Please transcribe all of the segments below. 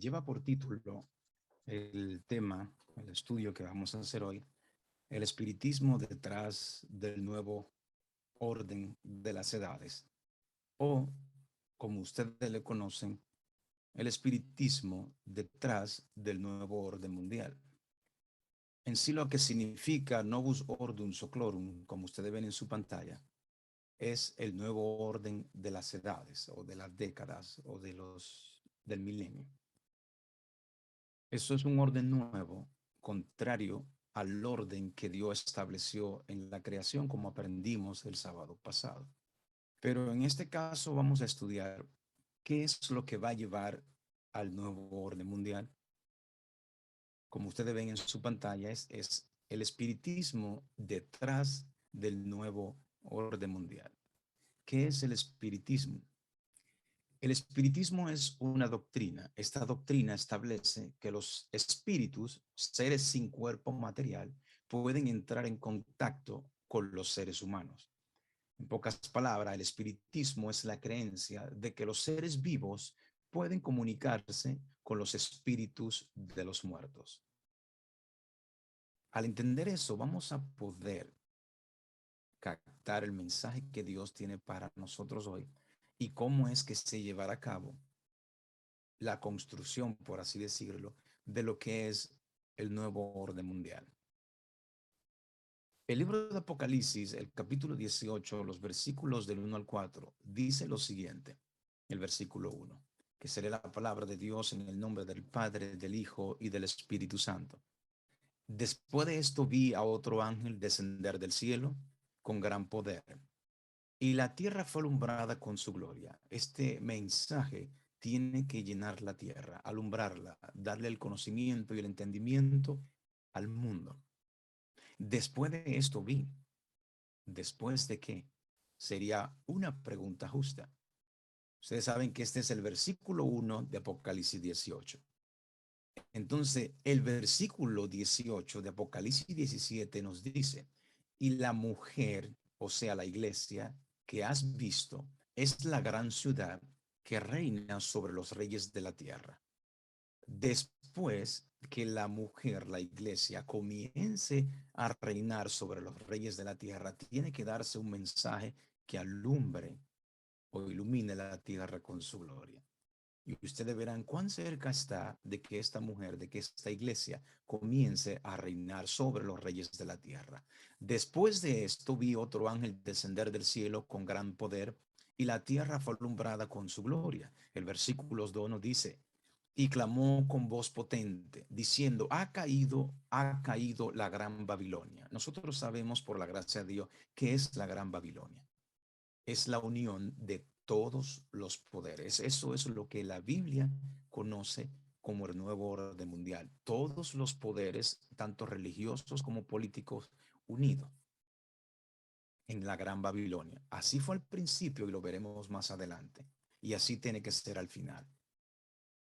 lleva por título el tema, el estudio que vamos a hacer hoy, el espiritismo detrás del nuevo orden de las edades, o como ustedes le conocen, el espiritismo detrás del nuevo orden mundial. En sí lo que significa Novus Ordum Seclorum, como ustedes ven en su pantalla, es el nuevo orden de las edades o de las décadas o del milenio. Eso es un orden nuevo, contrario al orden que Dios estableció en la creación, como aprendimos el sábado pasado. Pero en este caso vamos a estudiar qué es lo que va a llevar al nuevo orden mundial. Como ustedes ven en su pantalla, es el espiritismo detrás del nuevo orden mundial. ¿Qué es el espiritismo? El espiritismo es una doctrina. Esta doctrina establece que los espíritus, seres sin cuerpo material, pueden entrar en contacto con los seres humanos. En pocas palabras, el espiritismo es la creencia de que los seres vivos pueden comunicarse con los espíritus de los muertos. Al entender eso, vamos a poder captar el mensaje que Dios tiene para nosotros hoy y cómo es que se llevará a cabo la construcción, por así decirlo, de lo que es el nuevo orden mundial. El libro de Apocalipsis, el capítulo 18, los versículos del 1 al 4, dice lo siguiente, el versículo 1, que será la palabra de Dios en el nombre del Padre, del Hijo y del Espíritu Santo. Después de esto vi a otro ángel descender del cielo con gran poder, y la tierra fue alumbrada con su gloria. Este mensaje tiene que llenar la tierra, alumbrarla, darle el conocimiento y el entendimiento al mundo. Después de esto vi, ¿después de qué? Sería una pregunta justa. Ustedes saben que este es el versículo 1 de Apocalipsis 18. Entonces, el versículo 18 de Apocalipsis 17 nos dice, y la mujer, o sea, la iglesia que has visto, es la gran ciudad que reina sobre los reyes de la tierra. Después que la mujer, la iglesia, comience a reinar sobre los reyes de la tierra, tiene que darse un mensaje que alumbre o ilumine la tierra con su gloria. Y ustedes verán cuán cerca está de que esta mujer, de que esta iglesia comience a reinar sobre los reyes de la tierra. Después de esto vi otro ángel descender del cielo con gran poder y la tierra fue alumbrada con su gloria. El versículo 2 nos dice, y clamó con voz potente, diciendo, ha caído la gran Babilonia. Nosotros sabemos por la gracia de Dios que es la gran Babilonia. Es la unión de todos los poderes. Eso es lo que la Biblia conoce como el nuevo orden mundial. Todos los poderes, tanto religiosos como políticos, unidos en la Gran Babilonia. Así fue al principio y lo veremos más adelante. Y así tiene que ser al final.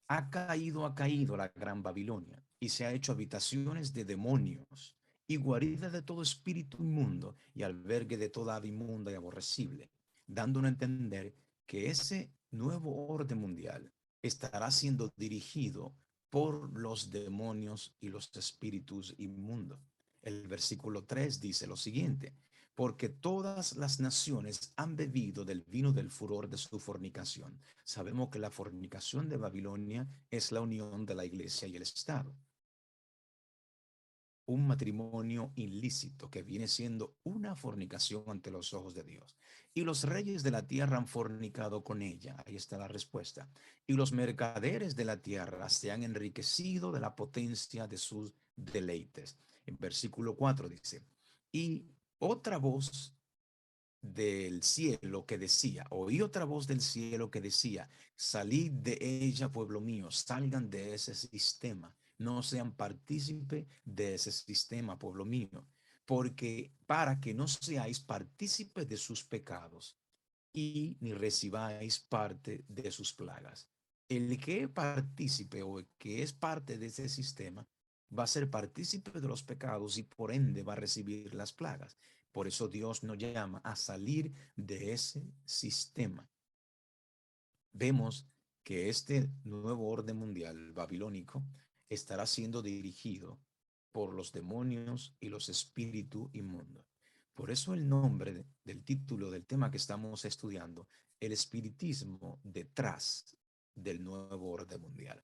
Ha caído la Gran Babilonia y se ha hecho habitaciones de demonios y guarida de todo espíritu inmundo y albergue de toda ave inmunda y aborrecible, dándonos a entender que ese nuevo orden mundial estará siendo dirigido por los demonios y los espíritus inmundos. El versículo 3 dice lo siguiente, porque todas las naciones han bebido del vino del furor de su fornicación. Sabemos que la fornicación de Babilonia es la unión de la iglesia y el Estado. Un matrimonio ilícito que viene siendo una fornicación ante los ojos de Dios. Y los reyes de la tierra han fornicado con ella. Ahí está la respuesta. Y los mercaderes de la tierra se han enriquecido de la potencia de sus deleites. En versículo 4 dice, y otra voz del cielo que decía, oí otra voz del cielo que decía, salid de ella, pueblo mío, salgan de ese sistema, no sean partícipe de ese sistema, pueblo mío, porque para que no seáis partícipe de sus pecados y ni recibáis parte de sus plagas. El que partícipe o el que es parte de ese sistema va a ser partícipe de los pecados y por ende va a recibir las plagas. Por eso Dios nos llama a salir de ese sistema. Vemos que este nuevo orden mundial babilónico estará siendo dirigido por los demonios y los espíritus inmundos. Por eso el nombre del título del tema que estamos estudiando, el espiritismo detrás del nuevo orden mundial.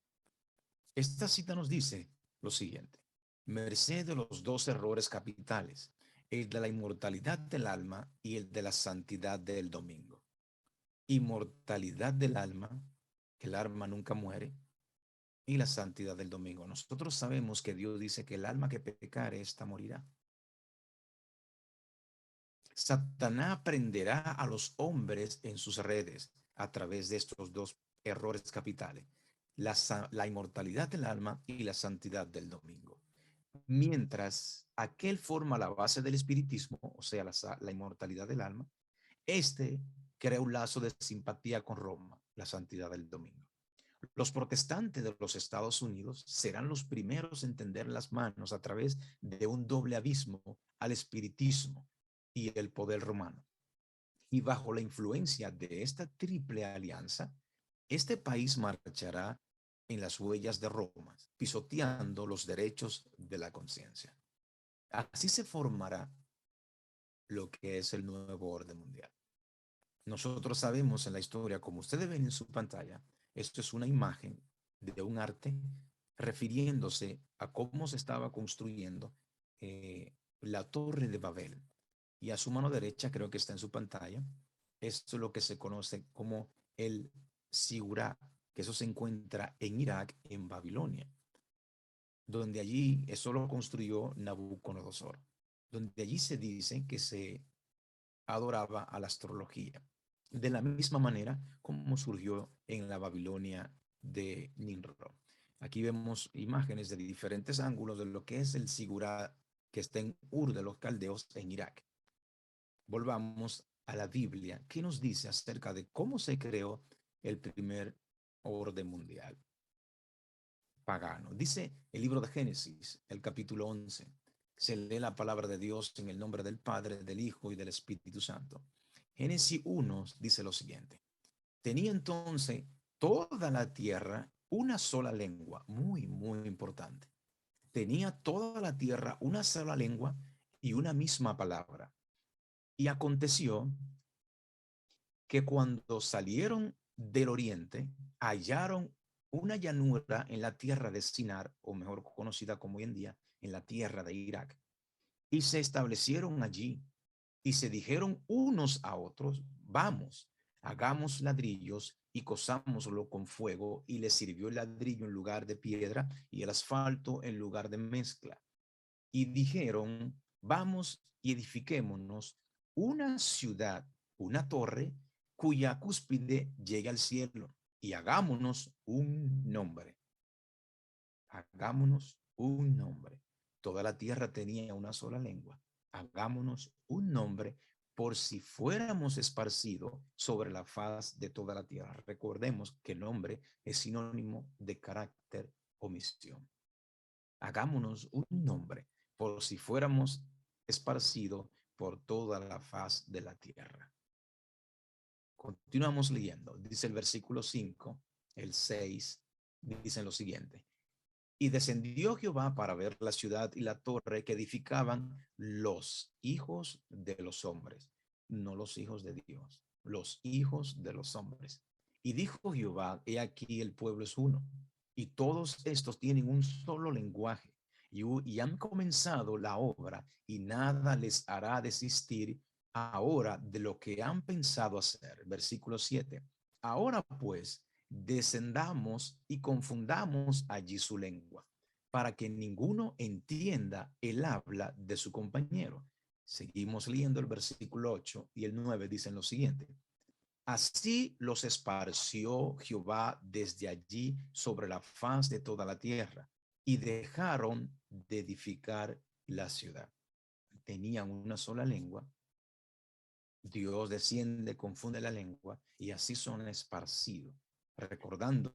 Esta cita nos dice lo siguiente: merced de los dos errores capitales, el de la inmortalidad del alma y el de la santidad del domingo. Inmortalidad del alma, que el alma nunca muere, y la santidad del domingo. Nosotros sabemos que Dios dice que el alma que pecare, esta morirá. Satanás prenderá a los hombres en sus redes a través de estos dos errores capitales: la inmortalidad del alma y la santidad del domingo. Mientras aquel forma la base del espiritismo, o sea, la inmortalidad del alma, este crea un lazo de simpatía con Roma, la santidad del domingo. Los protestantes de los Estados Unidos serán los primeros en tender las manos a través de un doble abismo al espiritismo y el poder romano. Y bajo la influencia de esta triple alianza, este país marchará en las huellas de Roma, pisoteando los derechos de la conciencia. Así se formará lo que es el nuevo orden mundial. Nosotros sabemos en la historia, como ustedes ven en su pantalla, esto es una imagen de un arte refiriéndose a cómo se estaba construyendo la Torre de Babel. Y a su mano derecha, creo que está en su pantalla, esto es lo que se conoce como el Sigurá, que eso se encuentra en Irak, en Babilonia, donde allí eso lo construyó Nabucodonosor, donde allí se dice que se adoraba a la astrología, de la misma manera como surgió en la Babilonia de Nimrod. Aquí vemos imágenes de diferentes ángulos de lo que es el Sigurá que está en Ur de los Caldeos en Irak. Volvamos a la Biblia. ¿Qué nos dice acerca de cómo se creó el primer orden mundial pagano? Dice el libro de Génesis, el capítulo 11. Se lee la palabra de Dios en el nombre del Padre, del Hijo y del Espíritu Santo. Génesis 1 dice lo siguiente: tenía entonces toda la tierra una sola lengua, muy, muy importante. Tenía toda la tierra una sola lengua y una misma palabra. Y aconteció que cuando salieron del oriente, hallaron una llanura en la tierra de Sinar, o mejor conocida como hoy en día, en la tierra de Irak, y se establecieron allí y se dijeron unos a otros: vamos, hagamos ladrillos y cosámoslo con fuego. Y les sirvió el ladrillo en lugar de piedra y el asfalto en lugar de mezcla. Y dijeron: vamos y edifiquémonos una ciudad, una torre cuya cúspide llegue al cielo, y hagámonos un nombre. Hagámonos un nombre. Toda la tierra tenía una sola lengua. Hagámonos un nombre por si fuéramos esparcidos sobre la faz de toda la tierra. Recordemos que nombre es sinónimo de carácter o misión. Hagámonos un nombre por si fuéramos esparcidos por toda la faz de la tierra. Continuamos leyendo. Dice el versículo 5, el 6, dicen lo siguiente: y descendió Jehová para ver la ciudad y la torre que edificaban los hijos de los hombres, no los hijos de Dios, los hijos de los hombres. Y dijo Jehová: he aquí el pueblo es uno, y todos estos tienen un solo lenguaje, y han comenzado la obra, y nada les hará desistir ahora de lo que han pensado hacer. Versículo 7. Ahora pues, descendamos y confundamos allí su lengua, para que ninguno entienda el habla de su compañero. Seguimos leyendo el versículo 8 y el 9 dicen lo siguiente: así los esparció Jehová desde allí sobre la faz de toda la tierra, y dejaron de edificar la ciudad. Tenían una sola lengua. Dios desciende, confunde la lengua y así son esparcidos, recordando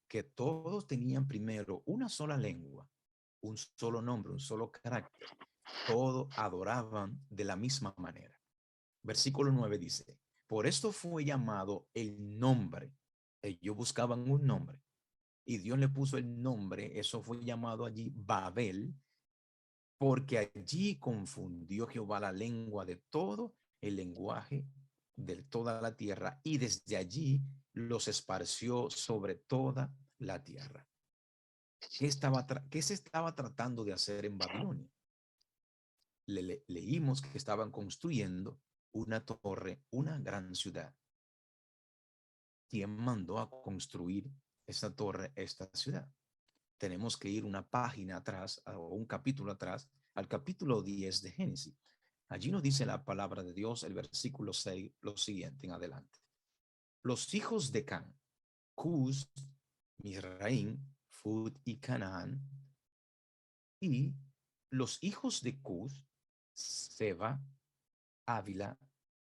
que todos tenían primero una sola lengua, un solo nombre, un solo carácter. Todos adoraban de la misma manera. Versículo 9 dice: por esto fue llamado el nombre Ellos buscaban un nombre y Dios le puso el nombre, eso fue llamado allí Babel, porque allí confundió Jehová la lengua de todo el lenguaje de toda la tierra y desde allí los esparció sobre toda la tierra. ¿Qué se estaba tratando de hacer en Babilonia? Leímos que estaban construyendo una torre, una gran ciudad. ¿Quién mandó a construir esta torre, esta ciudad? Tenemos que ir una página atrás o un capítulo atrás al capítulo 10 de Génesis. Allí nos dice la palabra de Dios, el versículo 6, lo siguiente en adelante. Los hijos de Can, Cus, Misraim, Fud y Canaán, y los hijos de Cus, Seba, Ávila,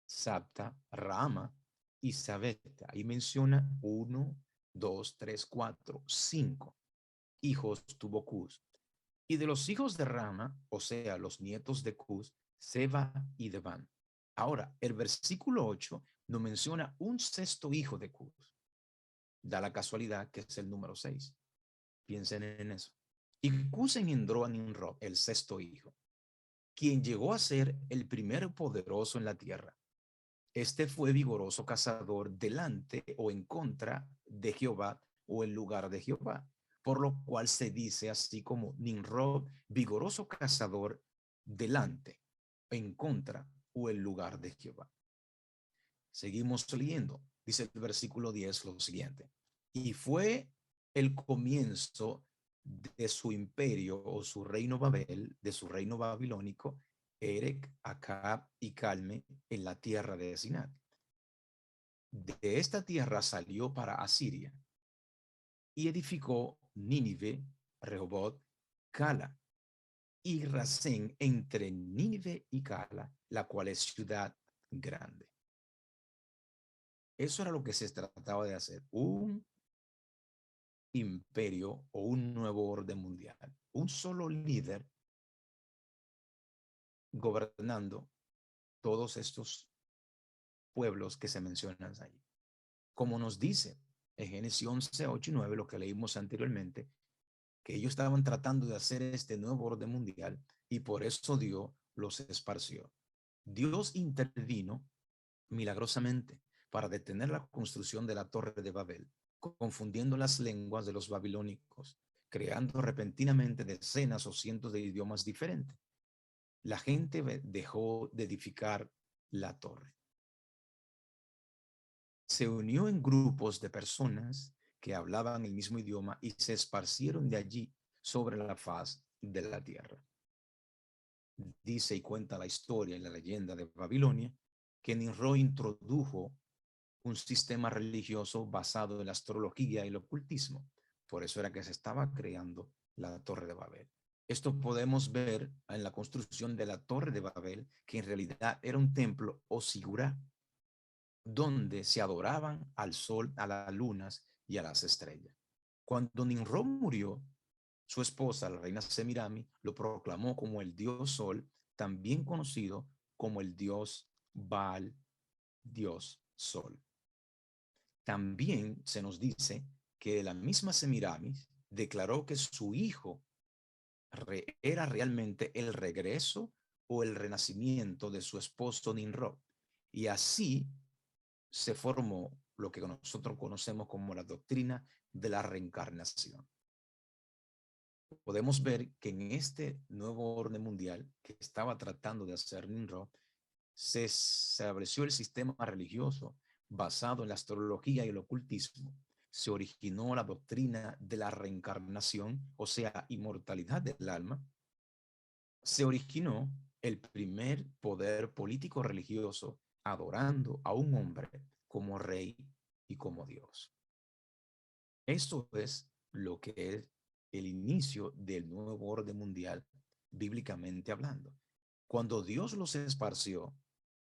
Sabta, Rama y Sabeta. Ahí menciona 1, 2, 3, 4, 5 hijos tuvo Cus. Y de los hijos de Rama, o sea, los nietos de Cus, Seba y Deván. Ahora, el versículo 8 nos menciona un sexto hijo de Cus. Da la casualidad que es el número 6. Piensen en eso. Y Cus engendró a Nimrod, el sexto hijo, quien llegó a ser el primer poderoso en la tierra. Este fue vigoroso cazador delante o en contra de Jehová o en lugar de Jehová, por lo cual se dice así como Nimrod, vigoroso cazador delante, en contra o en lugar de Jehová. Seguimos leyendo, dice el versículo 10 lo siguiente, y fue el comienzo de su imperio o su reino Babel, de su reino babilónico, Erec, Acab y Calme en la tierra de Sinat. De esta tierra salió para Asiria y edificó Nínive, Rehobot, Cala y Rasén entre Nínive y Cala, la cual es ciudad grande. Eso era lo que se trataba de hacer, un imperio o un nuevo orden mundial, un solo líder gobernando todos estos pueblos que se mencionan ahí. Como nos dice en Génesis 11, 8 y 9, lo que leímos anteriormente, que ellos estaban tratando de hacer este nuevo orden mundial y por eso Dios los esparció. Dios intervino milagrosamente para detener la construcción de la Torre de Babel, confundiendo las lenguas de los babilónicos, creando repentinamente decenas o cientos de idiomas diferentes. La gente dejó de edificar la torre. Se unió en grupos de personas que hablaban el mismo idioma y se esparcieron de allí sobre la faz de la tierra. Dice y cuenta la historia y la leyenda de Babilonia que Nimrod introdujo un sistema religioso basado en la astrología y el ocultismo. Por eso era que se estaba creando la Torre de Babel. Esto podemos ver en la construcción de la Torre de Babel, que en realidad era un templo o sigurá, donde se adoraban al sol, a las lunas y a las estrellas. Cuando Nimrod murió, su esposa, la reina Semirami, lo proclamó como el dios Sol, también conocido como el dios Baal, dios Sol. También se nos dice que la misma Semiramis declaró que su hijo era realmente el regreso o el renacimiento de su esposo Nimrod. Y así se formó lo que nosotros conocemos como la doctrina de la reencarnación. Podemos ver que en este nuevo orden mundial que estaba tratando de hacer Nimrod, se estableció el sistema religioso basado en la astrología y el ocultismo. Se originó la doctrina de la reencarnación, o sea, inmortalidad del alma. Se originó el primer poder político religioso adorando a un hombre como rey y como Dios. Esto es lo que es el inicio del nuevo orden mundial, bíblicamente hablando. Cuando Dios los esparció,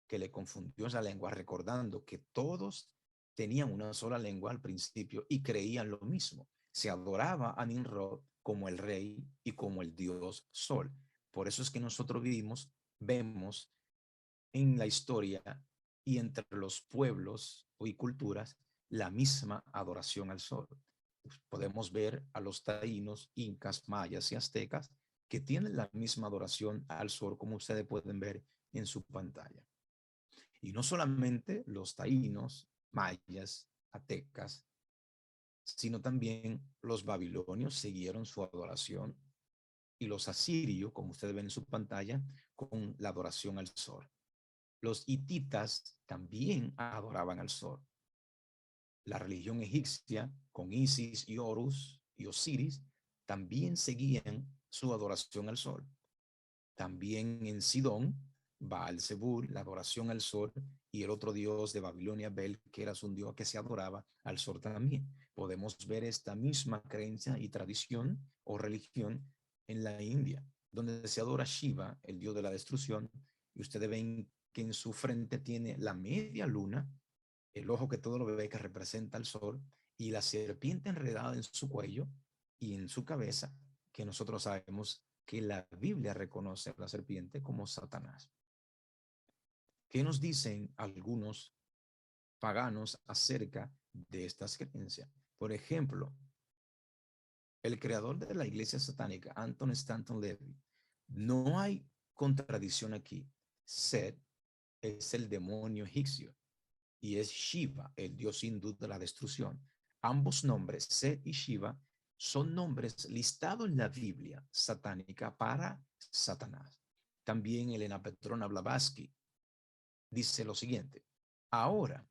que le confundió esa lengua, recordando que todos tenían una sola lengua al principio y creían lo mismo. Se adoraba a Nimrod como el rey y como el dios Sol. Por eso es que nosotros vemos en la historia y entre los pueblos y culturas la misma adoración al sol. Podemos ver a los taínos, incas, mayas y aztecas que tienen la misma adoración al sol, como ustedes pueden ver en su pantalla. Y no solamente los taínos, mayas, aztecas, sino también los babilonios siguieron su adoración y los asirios, como ustedes ven en su pantalla, con la adoración al sol. Los hititas también adoraban al sol. La religión egipcia, con Isis y Horus y Osiris, también seguían su adoración al sol. También en Sidón, Baal-Zebul, la adoración al sol, y el otro dios de Babilonia, Bel, que era un dios que se adoraba al sol también. Podemos ver esta misma creencia y tradición o religión en la India, donde se adora Shiva, el dios de la destrucción, y ustedes ven que en su frente tiene la media luna, el ojo que todo lo ve que representa al sol, y la serpiente enredada en su cuello y en su cabeza, que nosotros sabemos que la Biblia reconoce a la serpiente como Satanás. ¿Qué nos dicen algunos paganos acerca de estas creencias? Por ejemplo, el creador de la iglesia satánica, Anton Stanton Levy, no hay contradicción aquí. Set es el demonio egipcio y es Shiva, el dios hindú de la destrucción. Ambos nombres, Set y Shiva, son nombres listados en la Biblia satánica para Satanás. También Elena Petrona Blavatsky dice lo siguiente: ahora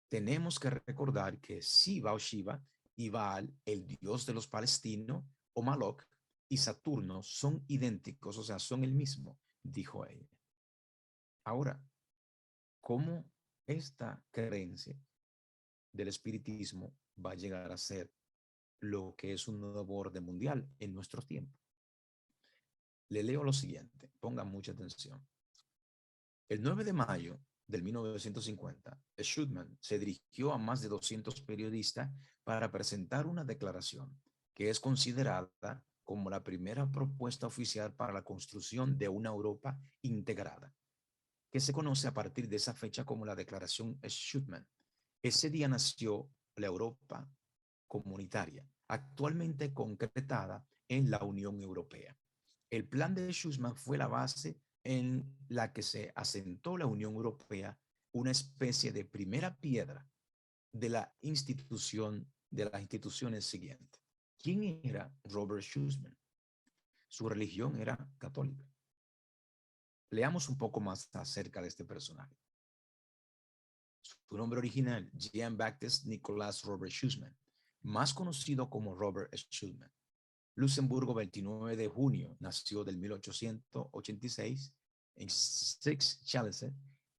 tenemos que recordar que Siva o Shiva y Baal, el dios de los palestinos, o Maloc, y Saturno son idénticos, o sea, son el mismo, dijo ella. Ahora, ¿cómo esta creencia del espiritismo va a llegar a ser lo que es un nuevo orden mundial en nuestros tiempos? Le leo lo siguiente, pongan mucha atención. El 9 de mayo del 1950, Schutman se dirigió a más de 200 periodistas para presentar una declaración que es considerada como la primera propuesta oficial para la construcción de una Europa integrada, que se conoce a partir de esa fecha como la Declaración Schutman. Ese día nació la Europa comunitaria, actualmente concretada en la Unión Europea. El plan de Schuman fue la base en la que se asentó la Unión Europea, una especie de primera piedra de la institución, de las instituciones siguientes. ¿Quién era Robert Schuman? Su religión era católica. Leamos un poco más acerca de este personaje. Su nombre original, Jean-Baptiste Nicolas Robert Schuman, más conocido como Robert Schuman. Luxemburgo, 29 de junio, nació del 1886 en Six-Chalaise,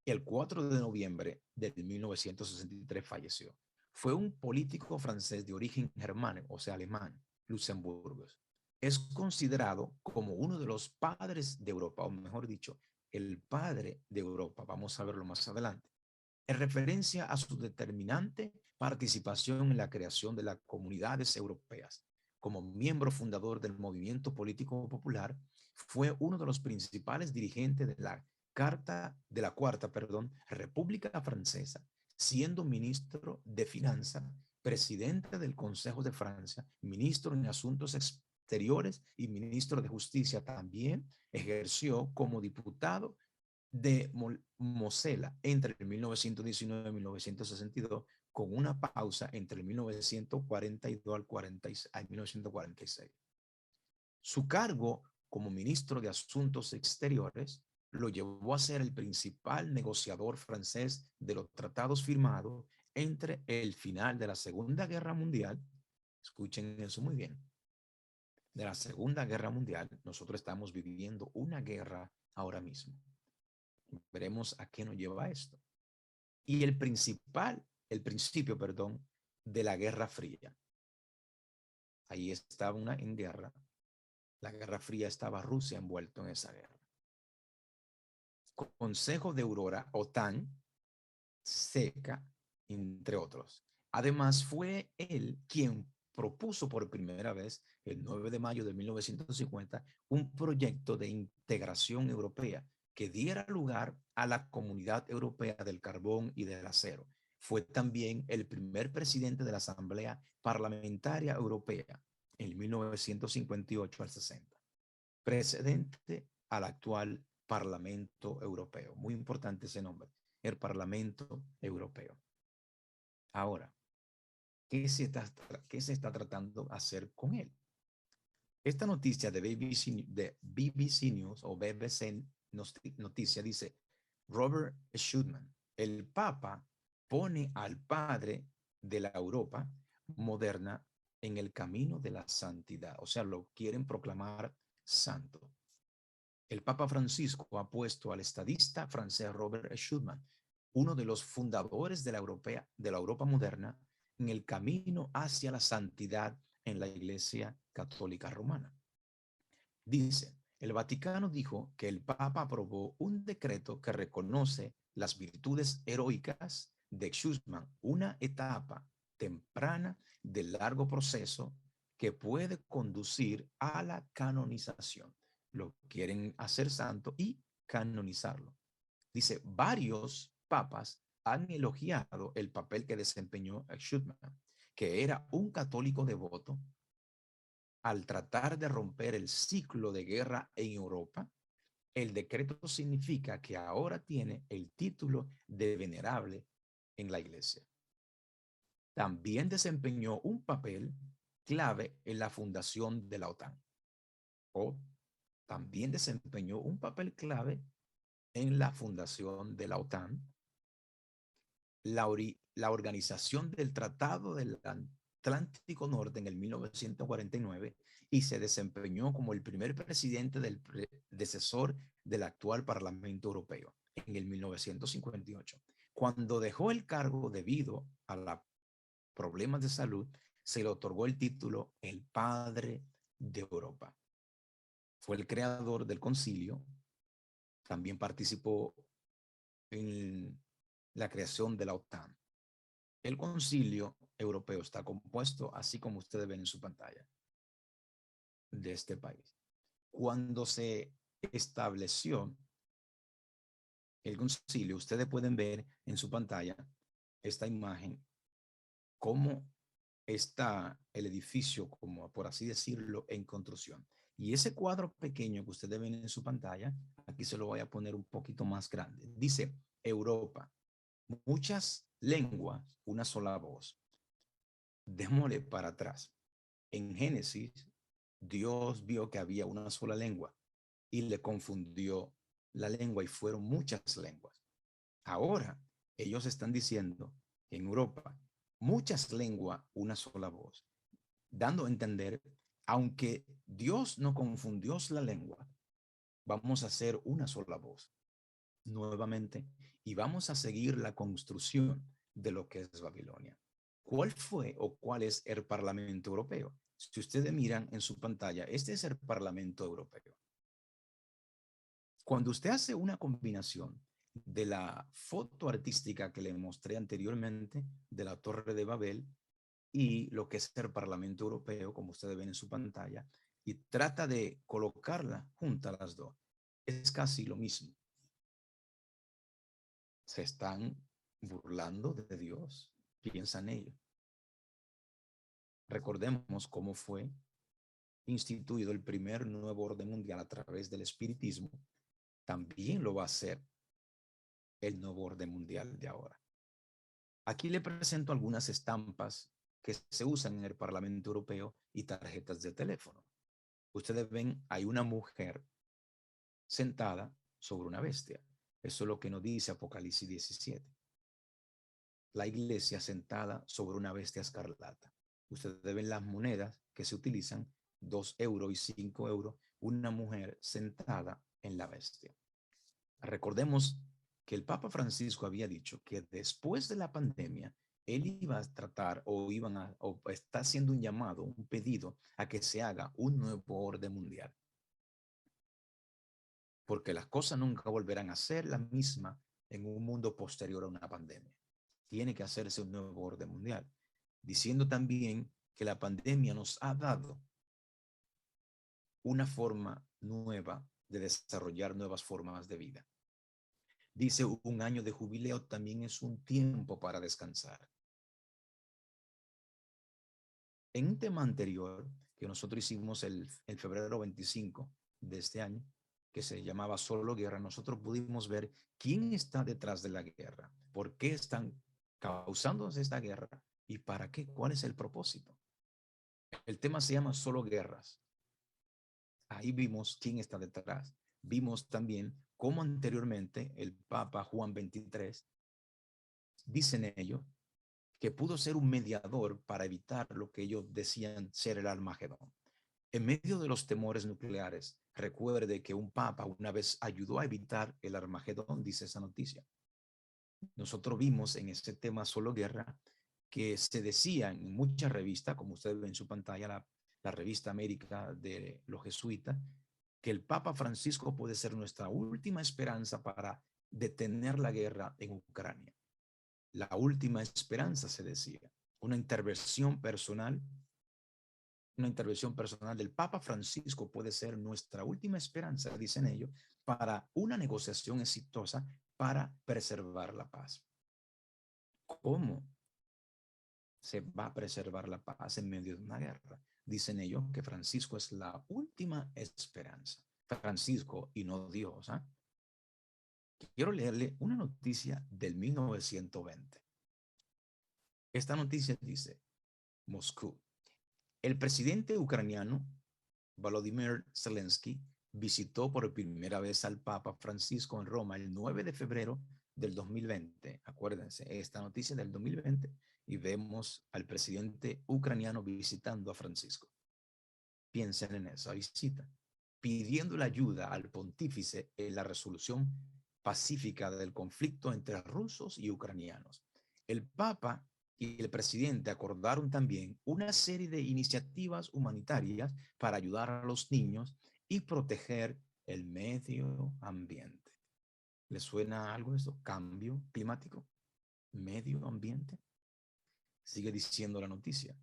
y el 4 de noviembre del 1963 falleció. Fue un político francés de origen germánico, o sea, alemán, Luxemburgo. Es considerado como uno de los padres de Europa, o mejor dicho, el padre de Europa. Vamos a verlo más adelante. En referencia a su determinante participación en la creación de las comunidades europeas. Como miembro fundador del movimiento político popular, fue uno de los principales dirigentes de la Cuarta República Francesa, siendo ministro de Finanzas, presidente del Consejo de Francia, ministro en Asuntos Exteriores y ministro de Justicia. También ejerció como diputado de Mosela entre el 1919 y 1962, con una pausa entre el 1942 al 1946. Su cargo como ministro de Asuntos Exteriores lo llevó a ser el principal negociador francés de los tratados firmados entre el final de la Segunda Guerra Mundial. Escuchen eso muy bien. De la Segunda Guerra Mundial, nosotros estamos viviendo una guerra ahora mismo. Veremos a qué nos lleva esto. Y el principio, de la Guerra Fría. Ahí estaba en guerra. La Guerra Fría, estaba Rusia envuelto en esa guerra. Consejo de Aurora, OTAN, SECA, entre otros. Además, fue él quien propuso por primera vez, el 9 de mayo de 1950, un proyecto de integración europea que diera lugar a la Comunidad Europea del Carbón y del Acero, Fue también el primer presidente de la Asamblea Parlamentaria Europea en 1958 al 60, precedente al actual Parlamento Europeo. Muy importante ese nombre, el Parlamento Europeo. Ahora, ¿qué se está tratando de hacer con él? Esta noticia de BBC News o BBC Noticia dice, Robert Schuman, el Papa pone al padre de la Europa moderna en el camino de la santidad. O sea, lo quieren proclamar santo. El Papa Francisco ha puesto al estadista francés Robert Schuman, uno de los fundadores de la Europa moderna, en el camino hacia la santidad en la Iglesia Católica Romana. Dice, el Vaticano dijo que el Papa aprobó un decreto que reconoce las virtudes heroicas de Schuman, una etapa temprana del largo proceso que puede conducir a la canonización. Lo quieren hacer santo y canonizarlo. Dice, varios papas han elogiado el papel que desempeñó Schuman, que era un católico devoto al tratar de romper el ciclo de guerra en Europa. El decreto significa que ahora tiene el título de venerable en la iglesia. También desempeñó un papel clave en la fundación de la OTAN. O también desempeñó un papel clave en la fundación de la OTAN, la organización del Tratado del Atlántico Norte en el 1949 y se desempeñó como el primer presidente del predecesor del actual Parlamento Europeo en el 1958. Cuando dejó el cargo debido a los problemas de salud, se le otorgó el título el Padre de Europa. Fue el creador del concilio, también participó en la creación de la OTAN. El concilio europeo está compuesto, así como ustedes ven en su pantalla, de este país. Cuando se estableció el concilio, ustedes pueden ver en su pantalla esta imagen, cómo está el edificio, como por así decirlo, en construcción. Y ese cuadro pequeño que ustedes ven en su pantalla, aquí se lo voy a poner un poquito más grande. Dice Europa, muchas lenguas, una sola voz. Démosle para atrás. En Génesis, Dios vio que había una sola lengua y le confundió la lengua y fueron muchas lenguas. Ahora, ellos están diciendo en Europa, muchas lenguas, una sola voz, dando a entender, aunque Dios no confundió la lengua, vamos a hacer una sola voz nuevamente y vamos a seguir la construcción de lo que es Babilonia. ¿Cuál fue o cuál es el Parlamento Europeo? Si ustedes miran en su pantalla, este es el Parlamento Europeo. Cuando usted hace una combinación de la foto artística que le mostré anteriormente de la Torre de Babel y lo que es el Parlamento Europeo, como ustedes ven en su pantalla, y trata de colocarla juntas las dos, es casi lo mismo. Se están burlando de Dios, piensan ellos. Recordemos cómo fue instituido el primer nuevo orden mundial a través del espiritismo, también lo va a hacer el nuevo orden mundial de ahora. Aquí le presento algunas estampas que se usan en el Parlamento Europeo y tarjetas de teléfono. Ustedes ven, hay una mujer sentada sobre una bestia. Eso es lo que nos dice Apocalipsis 17. La iglesia sentada sobre una bestia escarlata. Ustedes ven las monedas que se utilizan, 2 euros y 5 euros, una mujer sentada en la bestia. Recordemos que el Papa Francisco había dicho que después de la pandemia, él iba a tratar o está haciendo un llamado, un pedido a que se haga un nuevo orden mundial. Porque las cosas nunca volverán a ser la misma en un mundo posterior a una pandemia. Tiene que hacerse un nuevo orden mundial, diciendo también que la pandemia nos ha dado una forma nueva de desarrollar nuevas formas de vida. Dice, un año de jubileo también es un tiempo para descansar. En un tema anterior que nosotros hicimos el febrero 25 de este año, que se llamaba Solo Guerra, nosotros pudimos ver quién está detrás de la guerra, por qué están causando esta guerra y para qué, cuál es el propósito. El tema se llama Solo Guerras. Ahí vimos quién está detrás. Vimos también cómo anteriormente el Papa Juan XXIII, dicen ellos, que pudo ser un mediador para evitar lo que ellos decían ser el Armagedón. En medio de los temores nucleares, recuerde que un papa una vez ayudó a evitar el Armagedón, dice esa noticia. Nosotros vimos en este tema Solo Guerra que se decía en muchas revistas, como usted ve en su pantalla, la revista América de los jesuitas, que el Papa Francisco puede ser nuestra última esperanza para detener la guerra en Ucrania. La última esperanza, se decía, una intervención personal, una intervención personal del Papa Francisco puede ser nuestra última esperanza, dicen ellos, para una negociación exitosa para preservar la paz. ¿Cómo se va a preservar la paz en medio de una guerra? Dicen ellos que Francisco es la última esperanza. Francisco y no Dios. ¿Eh? Quiero leerle una noticia del 1920. Esta noticia dice, Moscú. El presidente ucraniano Volodymyr Zelensky visitó por primera vez al Papa Francisco en Roma el 9 de febrero del 2020. Acuérdense, esta noticia del 2020 y vemos al presidente ucraniano visitando a Francisco. Piensen en esa visita, pidiendo la ayuda al pontífice en la resolución pacífica del conflicto entre rusos y ucranianos. El Papa y el presidente acordaron también una serie de iniciativas humanitarias para ayudar a los niños y proteger el medio ambiente. ¿Les suena algo eso? ¿Cambio climático? ¿Medio ambiente? Sigue diciendo la noticia.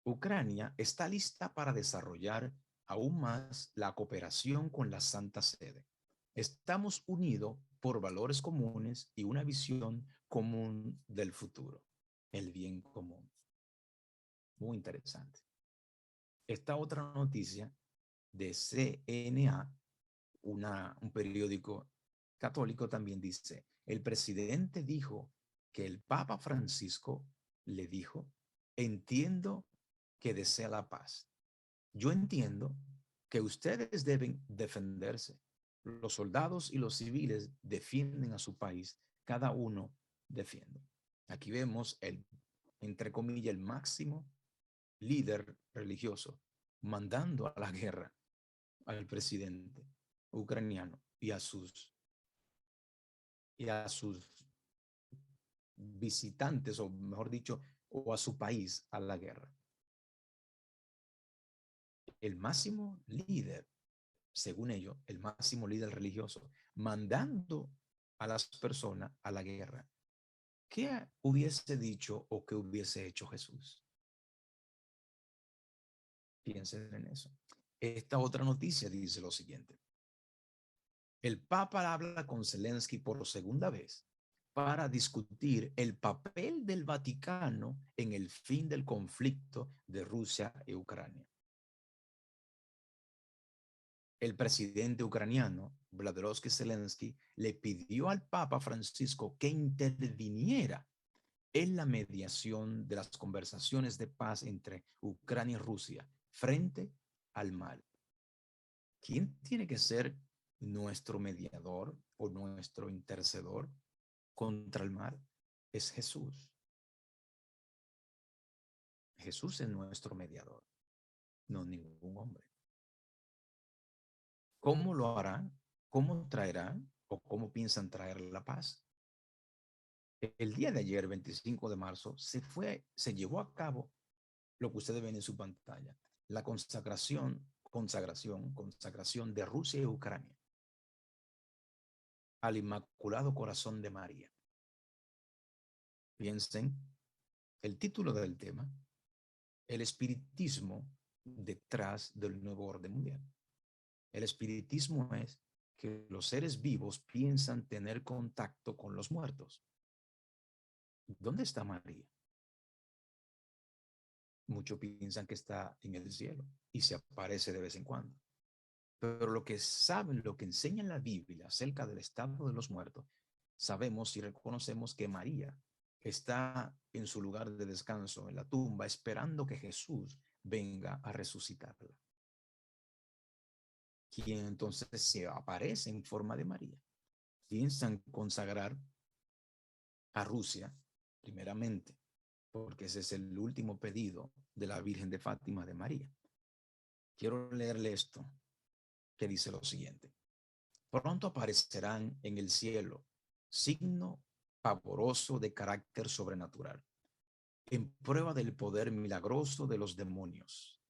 Ucrania está lista para desarrollar aún más la cooperación con la Santa Sede. Estamos unidos por valores comunes y una visión común del futuro, el bien común. Muy interesante. Esta otra noticia de CNA, un periódico católico, también dice, el presidente dijo que el Papa Francisco le dijo, entiendo que desea la paz. Yo entiendo que ustedes deben defenderse. Los soldados y los civiles defienden a su país, cada uno defiende. Aquí vemos entre comillas, el máximo líder religioso mandando a la guerra al presidente ucraniano y a sus visitantes, o mejor dicho, o a su país a la guerra. El máximo líder, según ellos, el máximo líder religioso, mandando a las personas a la guerra. ¿Qué hubiese dicho o qué hubiese hecho Jesús? Piensen en eso. Esta otra noticia dice lo siguiente. El Papa habla con Zelensky por segunda vez para discutir el papel del Vaticano en el fin del conflicto de Rusia y Ucrania. El presidente ucraniano, Vladimir Zelensky, le pidió al Papa Francisco que interviniera en la mediación de las conversaciones de paz entre Ucrania y Rusia frente al mal. ¿Quién tiene que ser nuestro mediador o nuestro intercedor contra el mal? Es Jesús. Jesús es nuestro mediador, no ningún hombre. ¿Cómo lo harán? ¿Cómo traerán o cómo piensan traer la paz? El día de ayer, 25 de marzo, se llevó a cabo lo que ustedes ven en su pantalla, la consagración de Rusia y Ucrania al Inmaculado Corazón de María. Piensen, el título del tema, el espiritismo detrás del nuevo orden mundial. El espiritismo es que los seres vivos piensan tener contacto con los muertos. ¿Dónde está María? Muchos piensan que está en el cielo y se aparece de vez en cuando. Pero lo que saben, lo que enseña la Biblia acerca del estado de los muertos, sabemos y reconocemos que María está en su lugar de descanso, en la tumba, esperando que Jesús venga a resucitarla. Quien entonces se aparece en forma de María. Piensan consagrar a Rusia, primeramente, porque ese es el último pedido de la Virgen de Fátima de María. Quiero leerle esto, que dice lo siguiente. Pronto aparecerán en el cielo signo pavoroso de carácter sobrenatural, en prueba del poder milagroso de los demonios.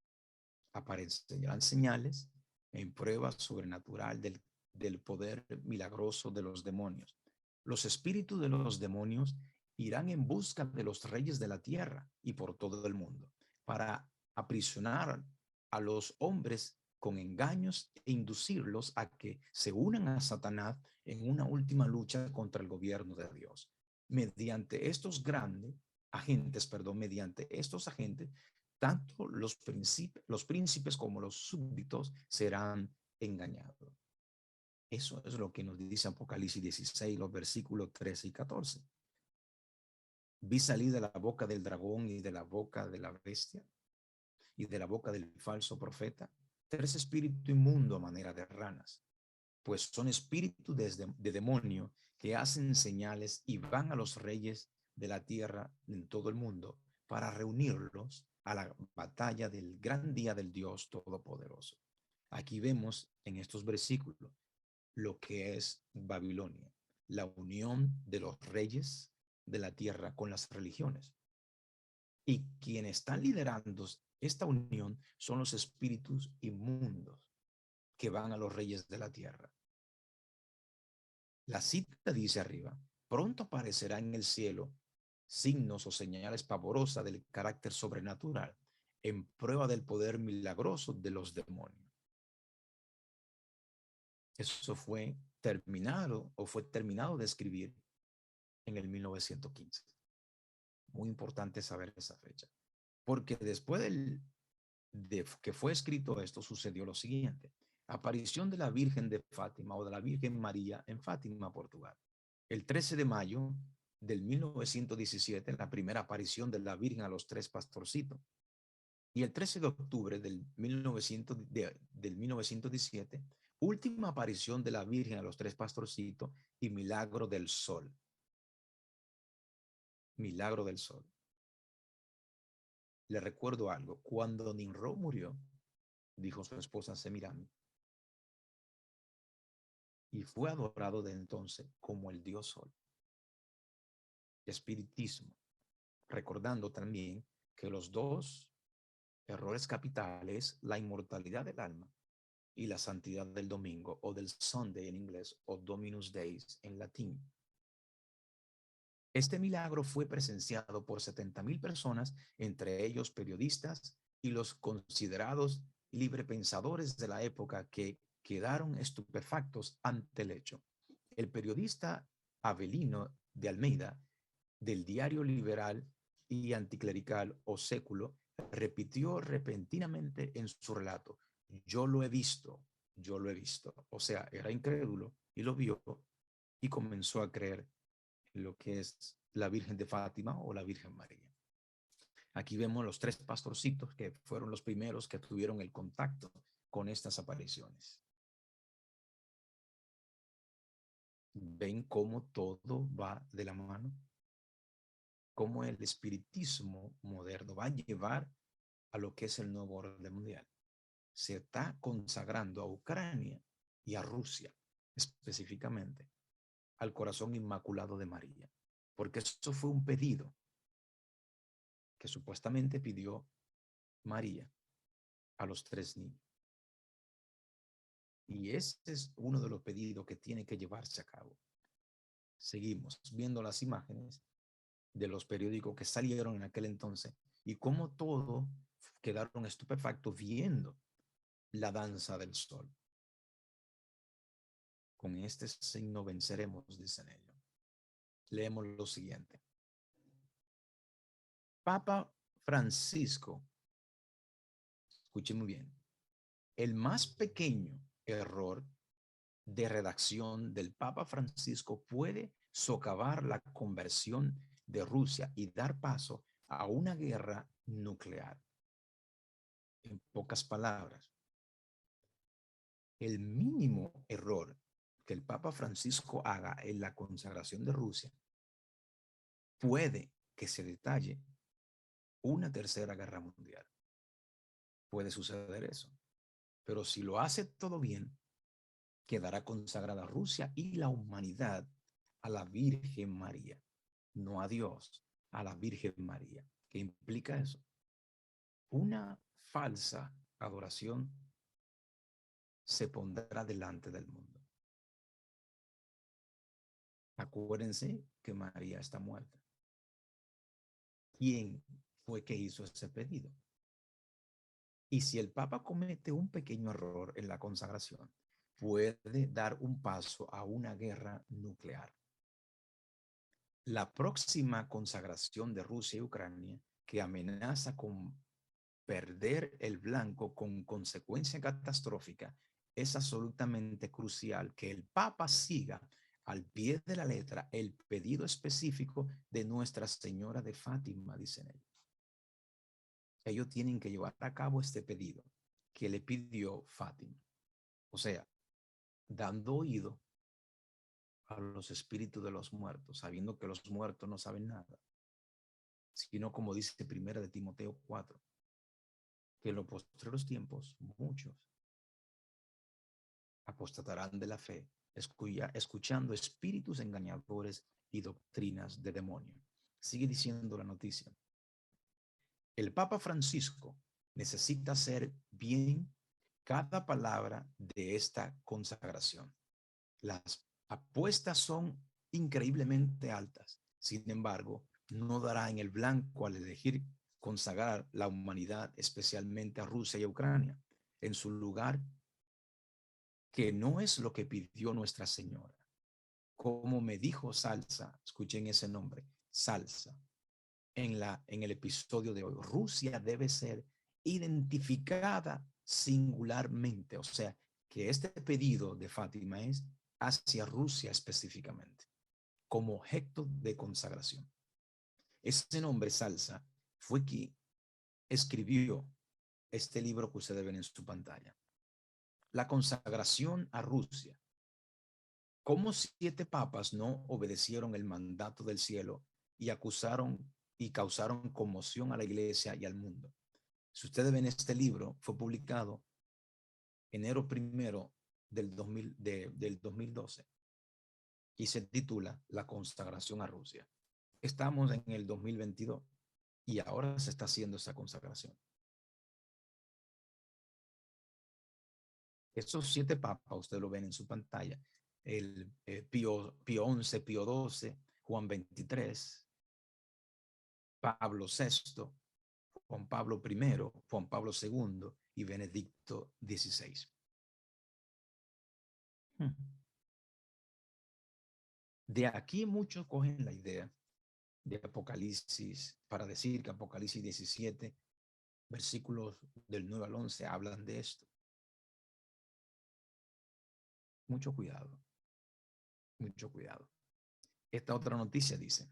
Aparecerán señales en prueba sobrenatural del poder milagroso de los demonios. Los espíritus de los demonios irán en busca de los reyes de la tierra y por todo el mundo para aprisionar a los hombres con engaños e inducirlos a que se unan a Satanás en una última lucha contra el gobierno de Dios. Mediante estos grandes agentes, mediante estos agentes, tanto los príncipes como los súbditos serán engañados. Eso es lo que nos dice Apocalipsis 16, los versículos 13 y 14. Vi salir de la boca del dragón y de la boca de la bestia y de la boca del falso profeta tres espíritus inmundos a manera de ranas, pues son espíritus de demonio que hacen señales y van a los reyes de la tierra en todo el mundo para reunirlos a la batalla del gran día del Dios Todopoderoso. Aquí vemos en estos versículos lo que es Babilonia, la unión de los reyes de la tierra con las religiones. Y quienes están liderando esta unión son los espíritus inmundos que van a los reyes de la tierra. La cita dice arriba, pronto aparecerá en el cielo signos o señales pavorosas del carácter sobrenatural en prueba del poder milagroso de los demonios. Eso fue terminado de escribir en el 1915. Muy importante saber esa fecha, porque después de que fue escrito esto, sucedió lo siguiente. Aparición de la Virgen de Fátima o de la Virgen María en Fátima, Portugal. El 13 de mayo del 1917, la primera aparición de la Virgen a los tres pastorcitos. Y el 13 de octubre del 1917, última aparición de la Virgen a los tres pastorcitos y milagro del sol. Milagro del sol. Le recuerdo algo. Cuando Nimrod murió, dijo su esposa Semiramis, y fue adorado de entonces como el dios sol. Espiritismo. Recordando también que los dos errores capitales, la inmortalidad del alma y la santidad del domingo, o del Sunday en inglés, o Dominus Deis en latín. Este milagro fue presenciado por 70,000 personas, entre ellos periodistas y los considerados librepensadores de la época, que quedaron estupefactos ante el hecho. El periodista Avelino de Almeida, del diario liberal y anticlerical O Século, repitió repentinamente en su relato: yo lo he visto, yo lo he visto. O sea, era incrédulo y lo vio y comenzó a creer en lo que es la Virgen de Fátima o la Virgen María. Aquí vemos los tres pastorcitos que fueron los primeros que tuvieron el contacto con estas apariciones. ¿Ven cómo todo va de la mano? Cómo el espiritismo moderno va a llevar a lo que es el nuevo orden mundial. Se está consagrando a Ucrania y a Rusia, específicamente, al corazón inmaculado de María, porque eso fue un pedido que supuestamente pidió María a los tres niños. Y este es uno de los pedidos que tiene que llevarse a cabo. Seguimos viendo las imágenes de los periódicos que salieron en aquel entonces y cómo todos quedaron estupefactos viendo la danza del sol. Con este signo venceremos, dicen ellos. Leemos lo siguiente. Papa Francisco, escuchen muy bien, el más pequeño error de redacción del Papa Francisco puede socavar la conversión de Rusia y dar paso a una guerra nuclear. En pocas palabras, el mínimo error que el Papa Francisco haga en la consagración de Rusia puede que se detalle una tercera guerra mundial. Puede suceder eso. Pero si lo hace todo bien, quedará consagrada Rusia y la humanidad a la Virgen María, no a Dios, a la Virgen María. ¿Qué implica eso? Una falsa adoración se pondrá delante del mundo. Acuérdense que María está muerta. ¿Quién fue que hizo ese pedido? Y si el Papa comete un pequeño error en la consagración, puede dar un paso a una guerra nuclear. La próxima consagración de Rusia y Ucrania, que amenaza con perder el blanco con consecuencia catastrófica, es absolutamente crucial que el Papa siga al pie de la letra el pedido específico de Nuestra Señora de Fátima, dicen ellos. Ellos tienen que llevar a cabo este pedido que le pidió Fátima. O sea, dando oído a los espíritus de los muertos, sabiendo que los muertos no saben nada, sino como dice primera de Timoteo 4, que en los postreros tiempos muchos apostatarán de la fe, escuchando espíritus engañadores y doctrinas de demonio. Sigue diciendo la noticia. El Papa Francisco necesita hacer bien cada palabra de esta consagración. Las apuestas son increíblemente altas. Sin embargo, no dará en el blanco al elegir consagrar la humanidad, especialmente a Rusia y a Ucrania, en su lugar, que no es lo que pidió Nuestra Señora. Como me dijo Salsa, escuchen ese nombre, Salsa, en el episodio de hoy, Rusia debe ser identificada singularmente, o sea, que este pedido de Fátima es hacia Rusia específicamente, como objeto de consagración. Ese nombre, Salsa, fue quien escribió este libro que ustedes ven en su pantalla. La consagración a Rusia. ¿Cómo 7 papas no obedecieron el mandato del cielo y acusaron y causaron conmoción a la iglesia y al mundo? Si ustedes ven este libro, fue publicado enero 1 del 2012 y se titula La consagración a Rusia. Estamos en el 2022 y ahora se está haciendo esa consagración. Estos 7 papas, ustedes lo ven en su pantalla, el Pío 11, Pío 12, Juan 23, Pablo VI, Juan Pablo I, Juan Pablo II y Benedicto XVI. De aquí muchos cogen la idea de Apocalipsis para decir que Apocalipsis 17, versículos del 9 al 11, hablan de esto. Mucho cuidado, mucho cuidado. Esta otra noticia dice,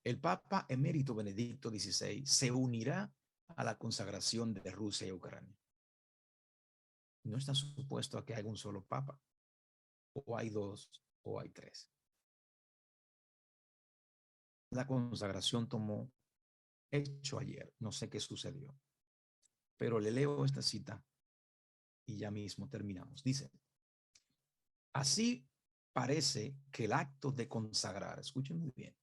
el Papa emérito Benedicto XVI se unirá a la consagración de Rusia y Ucrania. No está supuesto a que haya un solo Papa, o hay 2 o hay 3. La consagración tomó hecho ayer, no sé qué sucedió, pero le leo esta cita y ya mismo terminamos. Dice, así parece que el acto de consagrar, escuchen muy bien,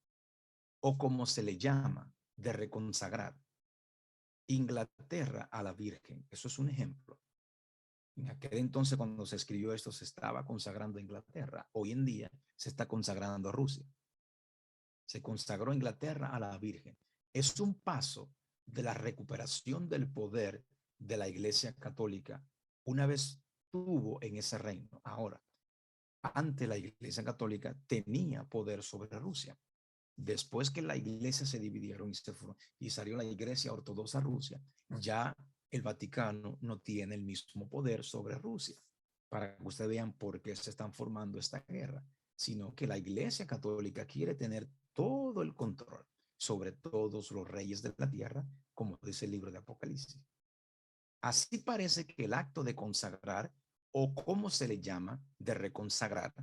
o como se le llama, de reconsagrar Inglaterra a la Virgen, eso es un ejemplo. En aquel entonces, cuando se escribió esto, se estaba consagrando a Inglaterra. Hoy en día se está consagrando a Rusia. Se consagró Inglaterra a la Virgen. Es un paso de la recuperación del poder de la Iglesia Católica una vez tuvo en ese reino. Ahora, ante la Iglesia Católica tenía poder sobre Rusia. Después que la iglesia se dividieron y salió la iglesia ortodoxa Rusia, ya el Vaticano no tiene el mismo poder sobre Rusia. Para que ustedes vean por qué se están formando esta guerra, sino que la iglesia católica quiere tener todo el control sobre todos los reyes de la tierra, como dice el libro de Apocalipsis. Así parece que el acto de consagrar, o como se le llama, de reconsagrar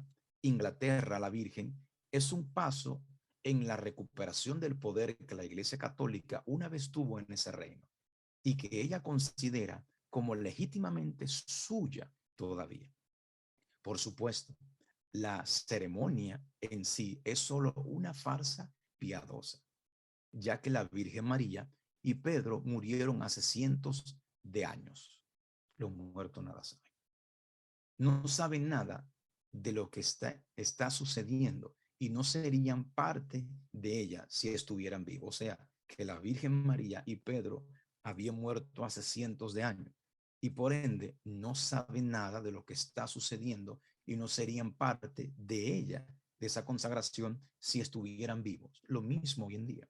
Inglaterra a la Virgen, es un paso en la recuperación del poder que la Iglesia Católica una vez tuvo en ese reino y que ella considera como legítimamente suya todavía. Por supuesto, la ceremonia en sí es solo una farsa piadosa, ya que la Virgen María y Pedro murieron hace cientos de años. Los muertos nada saben. No saben nada de lo que está sucediendo y no serían parte de ella si estuvieran vivos. O sea, que la Virgen María y Pedro habían muerto hace cientos de años y por ende no saben nada de lo que está sucediendo y no serían parte de ella, de esa consagración, si estuvieran vivos. Lo mismo hoy en día.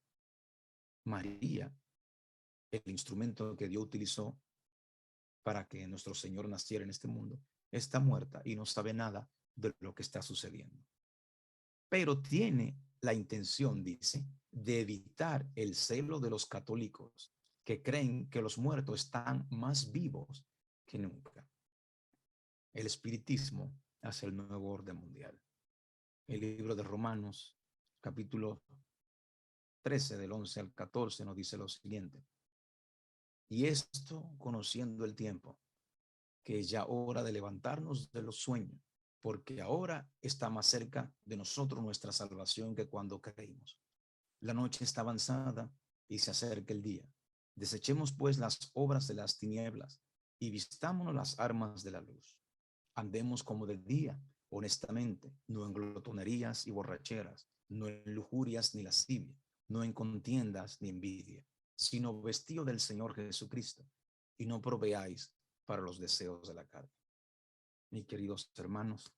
María, el instrumento que Dios utilizó para que nuestro Señor naciera en este mundo, está muerta y no sabe nada de lo que está sucediendo. Pero tiene la intención, dice, de evitar el celo de los católicos que creen que los muertos están más vivos que nunca. El espiritismo hace el nuevo orden mundial. El libro de Romanos, capítulo 13, del 11 al 14, nos dice lo siguiente. Y esto conociendo el tiempo, que es ya hora de levantarnos de los sueños, porque ahora está más cerca de nosotros nuestra salvación que cuando creímos. La noche está avanzada y se acerca el día. Desechemos pues las obras de las tinieblas y vistámonos las armas de la luz. Andemos como de día, honestamente, no en glotonerías y borracheras, no en lujurias ni lascivia, no en contiendas ni envidia, sino vestido del Señor Jesucristo, y no proveáis para los deseos de la carne. Mis queridos hermanos,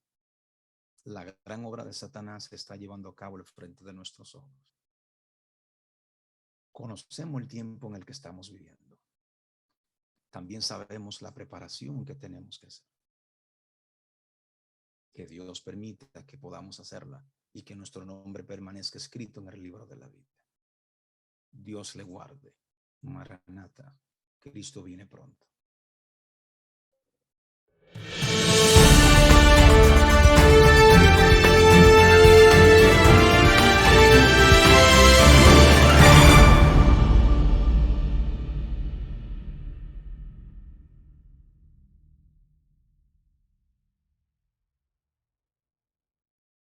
la gran obra de Satanás se está llevando a cabo al frente de nuestros ojos. Conocemos el tiempo en el que estamos viviendo. También sabemos la preparación que tenemos que hacer. Que Dios permita que podamos hacerla y que nuestro nombre permanezca escrito en el libro de la vida. Dios le guarde. Maranata, Cristo viene pronto.